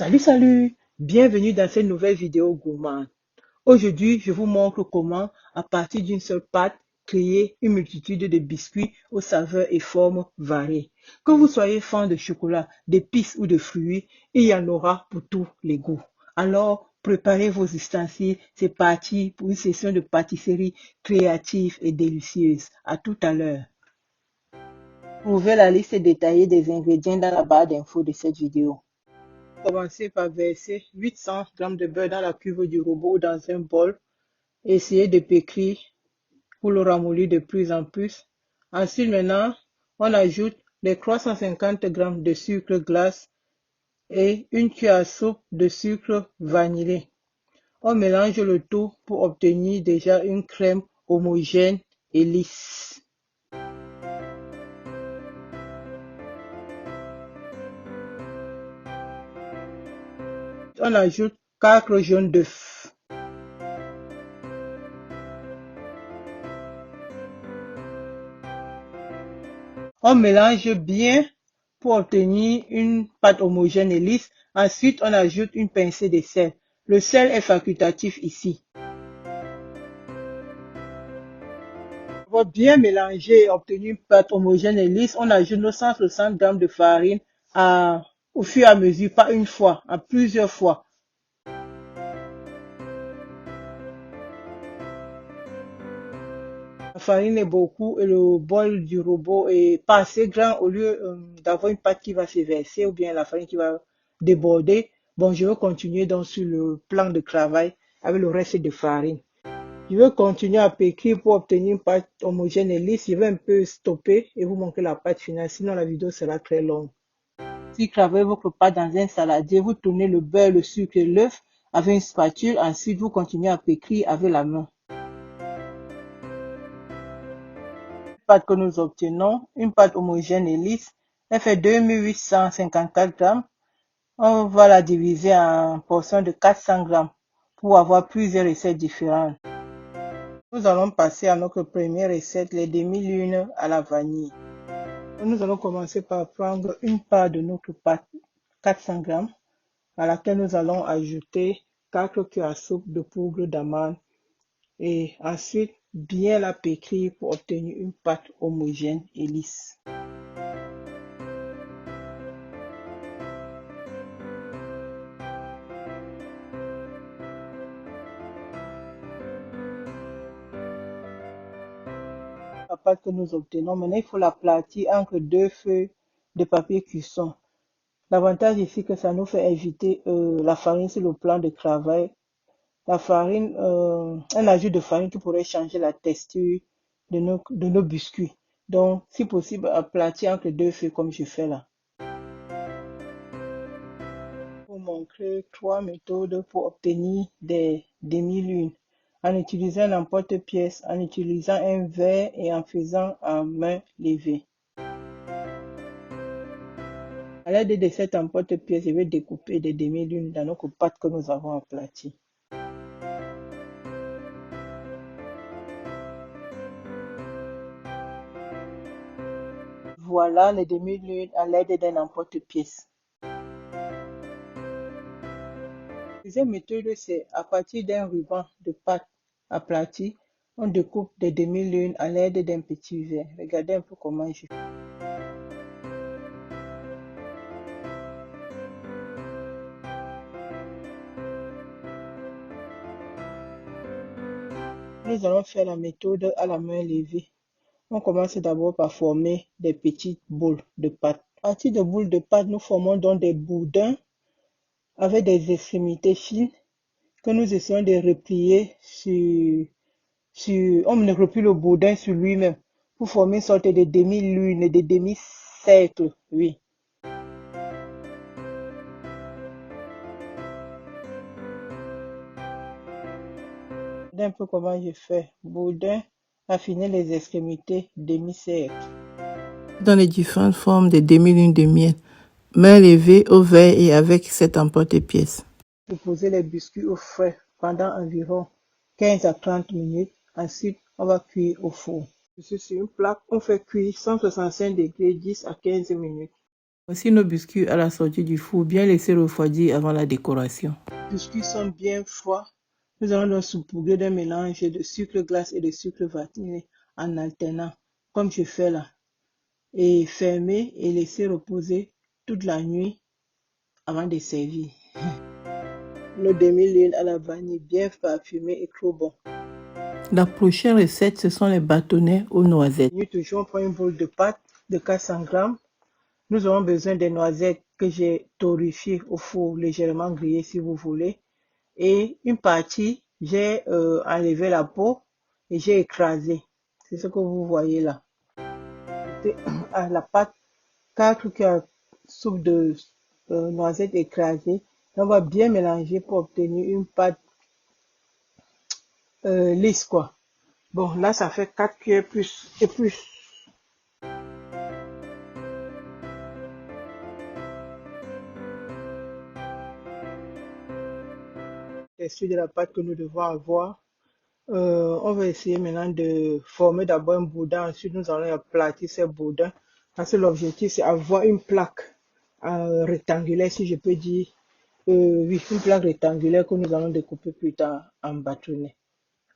Salut, bienvenue dans cette nouvelle vidéo gourmande. Aujourd'hui, je vous montre comment, à partir d'une seule pâte, créer une multitude de biscuits aux saveurs et formes variées. Que vous soyez fan de chocolat, d'épices ou de fruits, il y en aura pour tous les goûts. Alors, préparez vos ustensiles, c'est parti pour une session de pâtisserie créative et délicieuse. À tout à l'heure. Trouvez la liste détaillée des ingrédients dans la barre d'infos de cette vidéo. Commencez par verser 800 g de beurre dans la cuve du robot ou dans un bol. Essayez de pétrir pour le ramollir de plus en plus. Ensuite, maintenant, on ajoute les 350 g de sucre glace et une cuillère à soupe de sucre vanillé. On mélange le tout pour obtenir déjà une crème homogène et lisse. On ajoute 4 jaunes d'œufs. On mélange bien pour obtenir une pâte homogène et lisse. Ensuite, on ajoute une pincée de sel. Le sel est facultatif ici. Pour bien mélanger et obtenir une pâte homogène et lisse, on ajoute nos 160 g de farine au fur et à mesure, pas une fois, à plusieurs fois. La farine est beaucoup et le bol du robot est pas assez grand au lieu d'avoir une pâte qui va se verser ou bien la farine qui va déborder. Bon, je vais continuer donc sur le plan de travail avec le reste de farine. Je vais continuer à pétrir pour obtenir une pâte homogène et lisse. Je vais un peu stopper et vous montrer la pâte finale, sinon la vidéo sera très longue. Si vous travaillez votre pâte dans un saladier, vous tournez le beurre, le sucre et l'œuf avec une spatule. Ensuite, vous continuez à pétrir avec la main. Pâte que nous obtenons, une pâte homogène et lisse, elle fait 2854 g. On va la diviser en portions de 400 g pour avoir plusieurs recettes différentes. Nous allons passer à notre première recette, les demi-lunes à la vanille. Nous allons commencer par prendre une part de notre pâte 400 g à laquelle nous allons ajouter 4 cuillères à soupe de poudre d'amande et ensuite bien la pétrir pour obtenir une pâte homogène et lisse. La pâte que nous obtenons, maintenant il faut l'aplatir entre deux feuilles de papier cuisson. L'avantage ici que ça nous fait éviter la farine sur le plan de travail. La farine, un ajout de farine qui pourrait changer la texture de nos biscuits. Donc, si possible, aplatir entre deux feuilles comme je fais là. Je vais vous montrer 3 méthodes pour obtenir des demi-lunes. En utilisant l'emporte-pièce, en utilisant un verre et en faisant en main levée. À l'aide de cette emporte-pièce, je vais découper des demi-lunes dans notre pâte que nous avons aplatie. Voilà les demi-lunes à l'aide d'un emporte-pièce. La deuxième méthode, c'est à partir d'un ruban de pâte aplatie, on découpe des demi-lunes à l'aide d'un petit verre. Regardez un peu comment je fais. Nous allons faire la méthode à la main levée. On commence d'abord par former des petites boules de pâte. À partir de boules de pâte, nous formons donc des boudins avec des extrémités fines que nous essayons de replier on ne replie le boudin sur lui-même pour former une sorte de demi-lune, de demi-cercle, oui. Un peu comment je fais. Boudin, affiner les extrémités, demi-cercle. Dans les différentes formes de demi-lunes de miel, main levée au verre et avec cet emporte-pièce. Déposer les biscuits au frais pendant environ 15 à 30 minutes. Ensuite, on va cuire au four. Sur une plaque, on fait cuire 165 degrés 10 à 15 minutes. Voici nos biscuits à la sortie du four, bien laissés refroidir avant la décoration. Les biscuits sont bien froids. Nous allons donc saupoudrer d'un mélange de sucre glace et de sucre vanillé en alternant, comme je fais là, et fermer et laisser reposer toute la nuit avant de servir. Nos demi-lunes à la vanille bien parfumés et trop bon. La prochaine recette, ce sont les bâtonnets aux noisettes. Nous toujours prendre une boule de pâte de 400 grammes. Nous aurons besoin des noisettes que j'ai torréfiées au four, légèrement grillées si vous voulez. Et une partie, j'ai enlevé la peau et j'ai écrasé. C'est ce que vous voyez là. À la pâte, 4 cuillères soupe de noisettes écrasées. On va bien mélanger pour obtenir une pâte lisse quoi. Bon, là, ça fait 4 cuillères plus et plus. Texture de la pâte que nous devons avoir. On va essayer maintenant de former d'abord un boudin. Ensuite, nous allons aplatir ces boudins. Parce que l'objectif, c'est avoir une plaque rectangulaire, si je peux dire. Oui, une plaque rectangulaire que nous allons découper plus tard en bâtonnets.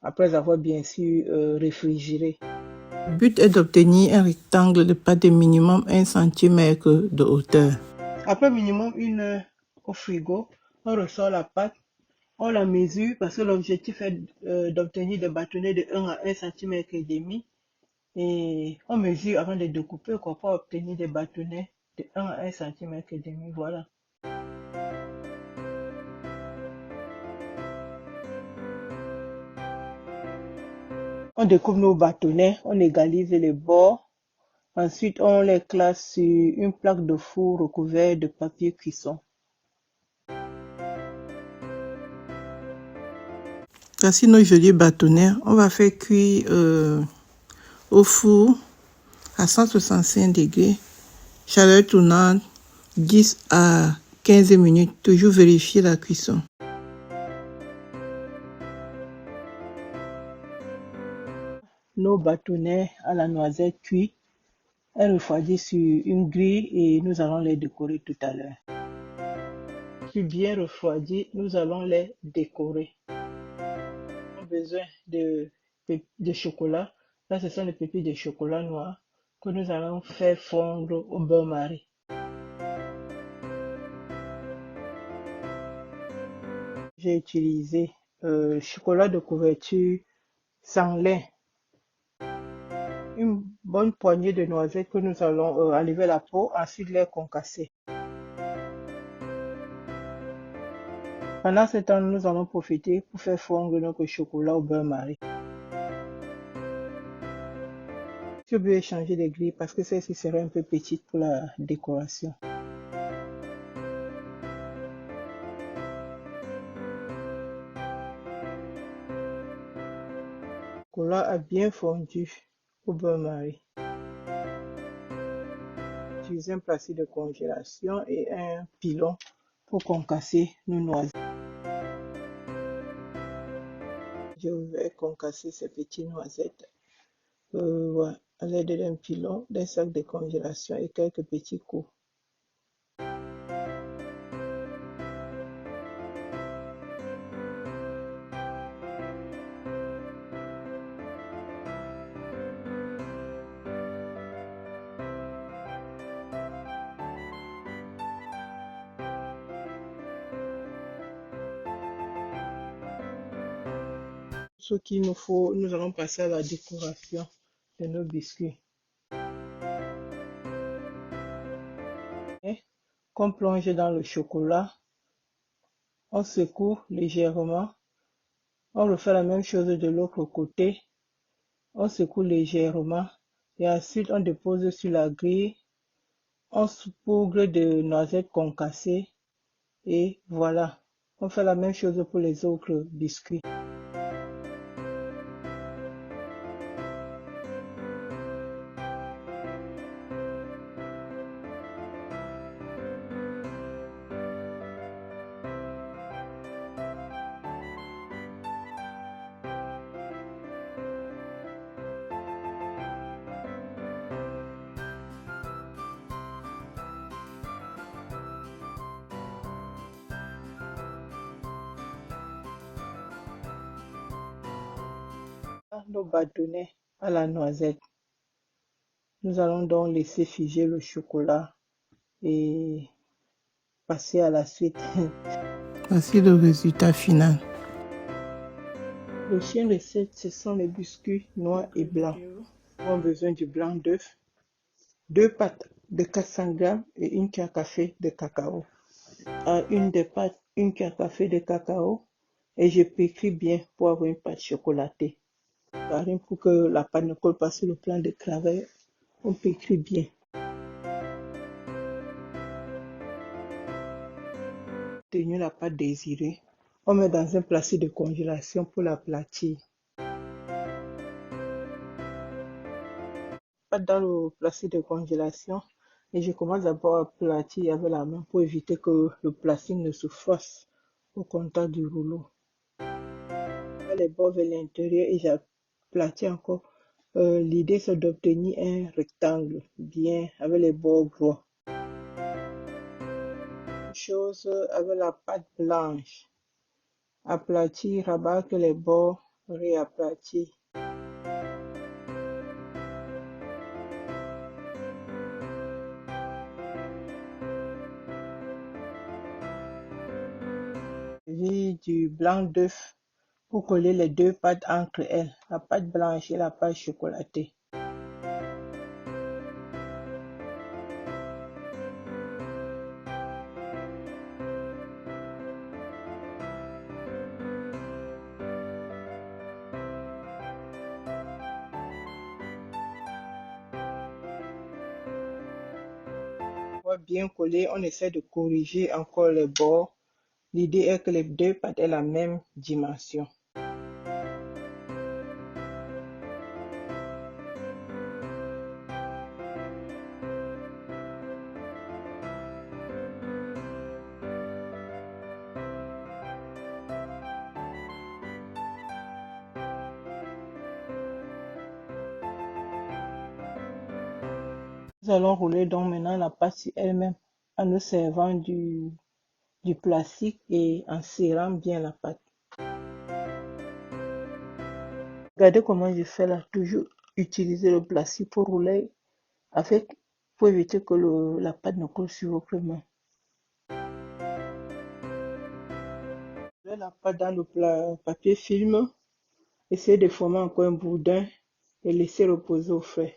Après avoir bien sûr réfrigéré. Le but est d'obtenir un rectangle de pâte de minimum 1 cm de hauteur. Après minimum 1 heure au frigo, on ressort la pâte, on la mesure parce que l'objectif est d'obtenir des bâtonnets de 1 à 1,5 cm. Et on mesure avant de découper quoi, pour obtenir des bâtonnets de 1 à 1,5 cm. Voilà. On découpe nos bâtonnets, on égalise les bords. Ensuite, on les classe sur une plaque de four recouverte de papier cuisson. Voici nos jolis bâtonnets. On va faire cuire au four à 165 degrés, chaleur tournante, 10 à 15 minutes. Toujours vérifier la cuisson. Nos bâtonnets à la noisette cuits, elles refroidissent sur une grille et nous allons les décorer tout à l'heure. Puis bien refroidis, nous allons les décorer. On a besoin de chocolat. Là, ce sont les pépites de chocolat noir que nous allons faire fondre au bain-marie. J'ai utilisé chocolat de couverture sans lait. Une bonne poignée de noisettes que nous allons enlever la peau, ensuite les concasser. Pendant ce temps, nous allons profiter pour faire fondre notre chocolat au beurre-marie. J'ai oublié de changer de grille parce que celle-ci serait un peu petite pour la décoration. Le chocolat a bien fondu au beurre-marie. J'utilise un plastique de congélation et un pilon pour concasser nos noisettes. Je vais concasser ces petites noisettes ouais, à l'aide d'un pilon, d'un sac de congélation et quelques petits coups. Ce qu'il nous faut, nous allons passer à la décoration de nos biscuits. Qu'on plonge dans le chocolat, on secoue légèrement, on refait la même chose de l'autre côté, on secoue légèrement et ensuite on dépose sur la grille, on saupoudre de noisettes concassées et voilà, on fait la même chose pour les autres biscuits. Nos bâtonnets à la noisette. Nous allons donc laisser figer le chocolat et passer à la suite. Voici le résultat final. Le chien recette, ce sont les biscuits noirs et blancs. Nous avons besoin du blanc d'œuf, 2 pâtes de 400 g et une cuillère à café de cacao. À une des pâtes, une cuillère à café de cacao et je pétris bien pour avoir une pâte chocolatée. Farine pour que la pâte ne colle pas sur le plan de travail, on pétrit bien. Tenir la pâte désirée, on met dans un plastique de congélation pour l'aplatir. Pâte dans le plastique de congélation et je commence d'abord à aplatir avec la main pour éviter que le plastique ne se froisse au contact du rouleau. Les bords vers l'intérieur et j'aplatis encore. L'idée c'est d'obtenir un rectangle bien avec les bords gros. Chose avec la pâte blanche. Aplatir, rabattre les bords, réaplatir. Du blanc d'œuf pour coller les 2 pâtes entre elles, la pâte blanche et la pâte chocolatée. Bien collé, on essaie de corriger encore les bords. L'idée est que les 2 pâtes aient la même dimension. Nous allons rouler donc maintenant la pâte sur elle-même en nous servant du plastique et en serrant bien la pâte. Regardez comment je fais là, toujours utiliser le plastique pour rouler pour éviter que la pâte ne colle sur votre main. La pâte dans le papier film, essayez de former encore un boudin et laisser reposer au frais.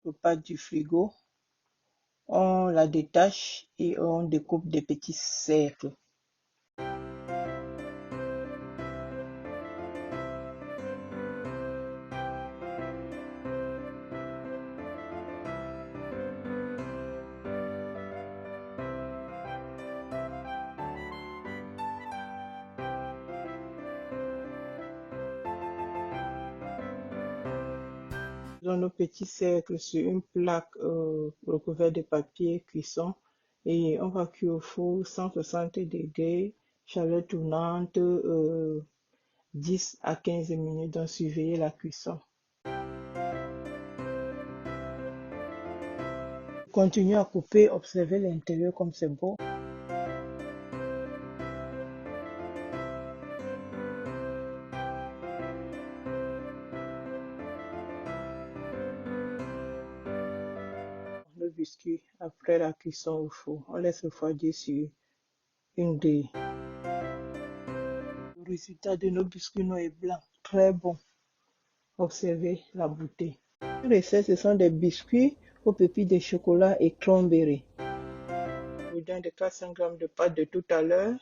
La pâte du frigo, on la détache et on découpe des petits cercles. Dans nos petits cercles sur une plaque recouverte de papier cuisson et on va cuire au four 160 degrés, chaleur tournante, 10 à 15 minutes, donc surveillez la cuisson. Continuez à couper, observez l'intérieur comme c'est beau. Le biscuit après la cuisson au four, on laisse refroidir sur une grille. Le résultat de nos biscuits noirs et blancs, très bon. Observez la beauté. Les recettes, ce sont des biscuits aux pépites de chocolat et cranberry. Boudin de 400 g de pâte de tout à l'heure,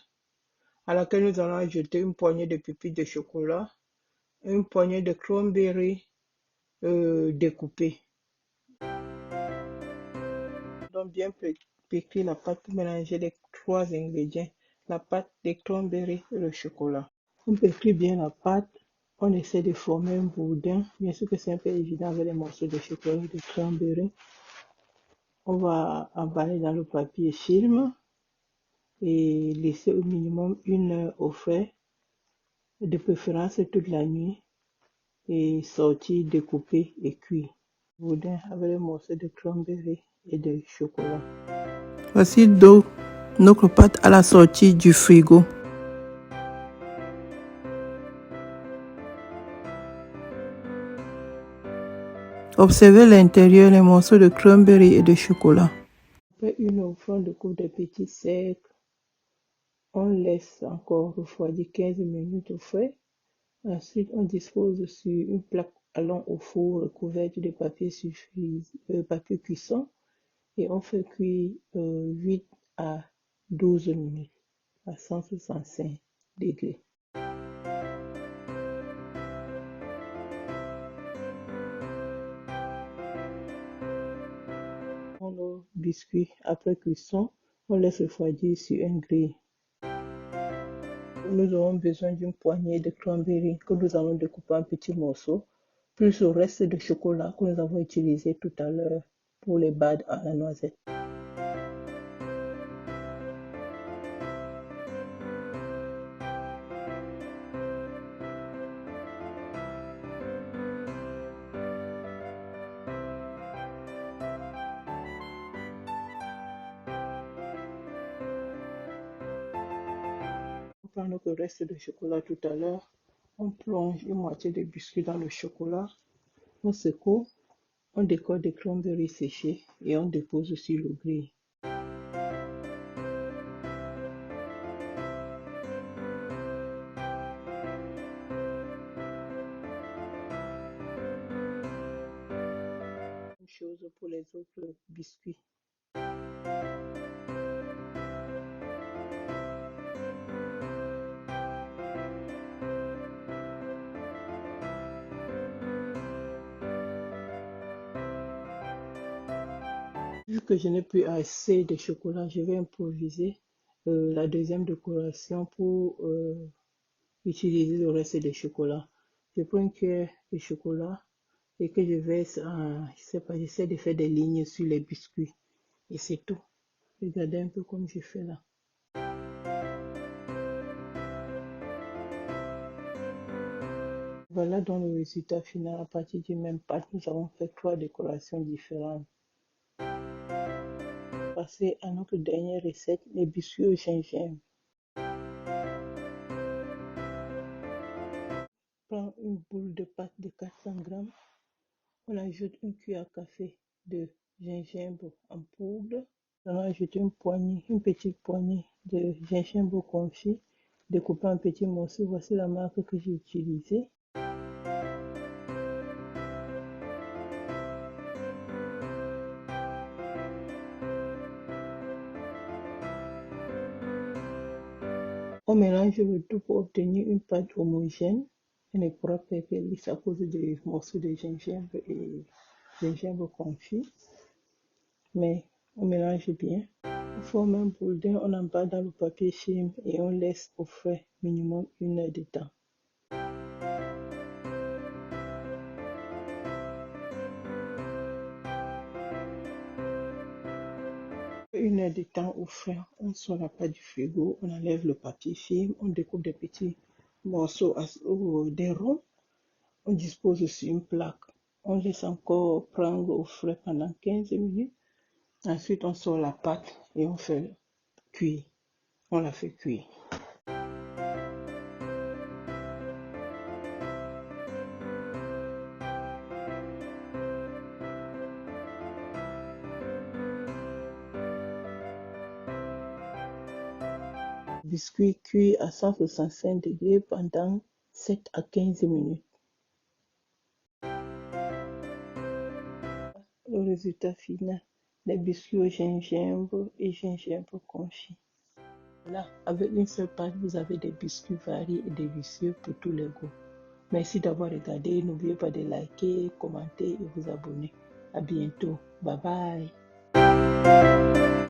à laquelle nous allons ajouter une poignée de pépites de chocolat, une poignée de cranberry découpée. Donc bien pétrir la pâte pour mélanger les 3 ingrédients, la pâte, les cranberry et le chocolat. On pétrit bien la pâte, on essaie de former un boudin. Bien sûr que c'est un peu évident avec les morceaux de chocolat et de cranberry. On va emballer dans le papier film et laisser au minimum 1 heure au frais, de préférence toute la nuit, et sortir, découper et cuire. Boudin avec les morceaux de cranberry et de chocolat. Voici d'eau notre pâte à la sortie du frigo. Observez l'intérieur, les morceaux de cranberry et de chocolat. Après une offrande de coupe de petits cercles, on laisse encore refroidir 15 minutes au frais. Ensuite, on dispose sur une plaque allant au four recouverte de papier cuisson et on fait cuire 8 à 12 minutes à 165 degrés. Nos biscuits après cuisson, on laisse refroidir sur un grille. Nous aurons besoin d'une poignée de cranberry que nous allons découper en petits morceaux, plus le reste de chocolat que nous avons utilisé tout à l'heure pour les bades à la noisette. On prend notre reste de chocolat tout à l'heure, on plonge une moitié de biscuit dans le chocolat, on secoue, on décore des cranberries séchés et on dépose sur le grille. Même chose pour les autres biscuits. Vu que je n'ai plus assez de chocolat, je vais improviser la deuxième décoration pour utiliser le reste de chocolat. Je prends une cuillère de chocolat et que je verse en, je sais pas, j'essaie de faire des lignes sur les biscuits. Et c'est tout. Regardez un peu comme je fais là. Voilà donc le résultat final. À partir du même pâte, nous avons fait 3 décorations différentes. Passer à notre dernière recette, les biscuits au gingembre. Prends une boule de pâte de 400 g. On ajoute une cuillère à café de gingembre en poudre. On ajoute une petite poignée de gingembre confit découpé en petits morceaux. Voici la marque que j'ai utilisée. On mélange le tout pour obtenir une pâte homogène. Elle ne pourra pas être lisse à cause des morceaux de gingembre et gingembre confit. Mais on mélange bien. On forme un boudin, on emballe dans le papier film et on laisse au frais minimum 1 heure de temps. Une heure de temps au frais, on sort la pâte du frigo, on enlève le papier film, on découpe des petits morceaux des ronds, on dispose sur une plaque. On laisse encore prendre au frais pendant 15 minutes. Ensuite, on sort la pâte et on fait cuire. On la fait cuire. Biscuit cuit à 165 degrés pendant 7 à 15 minutes. Le résultat final, les biscuits au gingembre et gingembre confit. Voilà, avec une seule pâte, vous avez des biscuits variés et délicieux pour tous les goûts. Merci d'avoir regardé. N'oubliez pas de liker, commenter et vous abonner. À bientôt. Bye bye.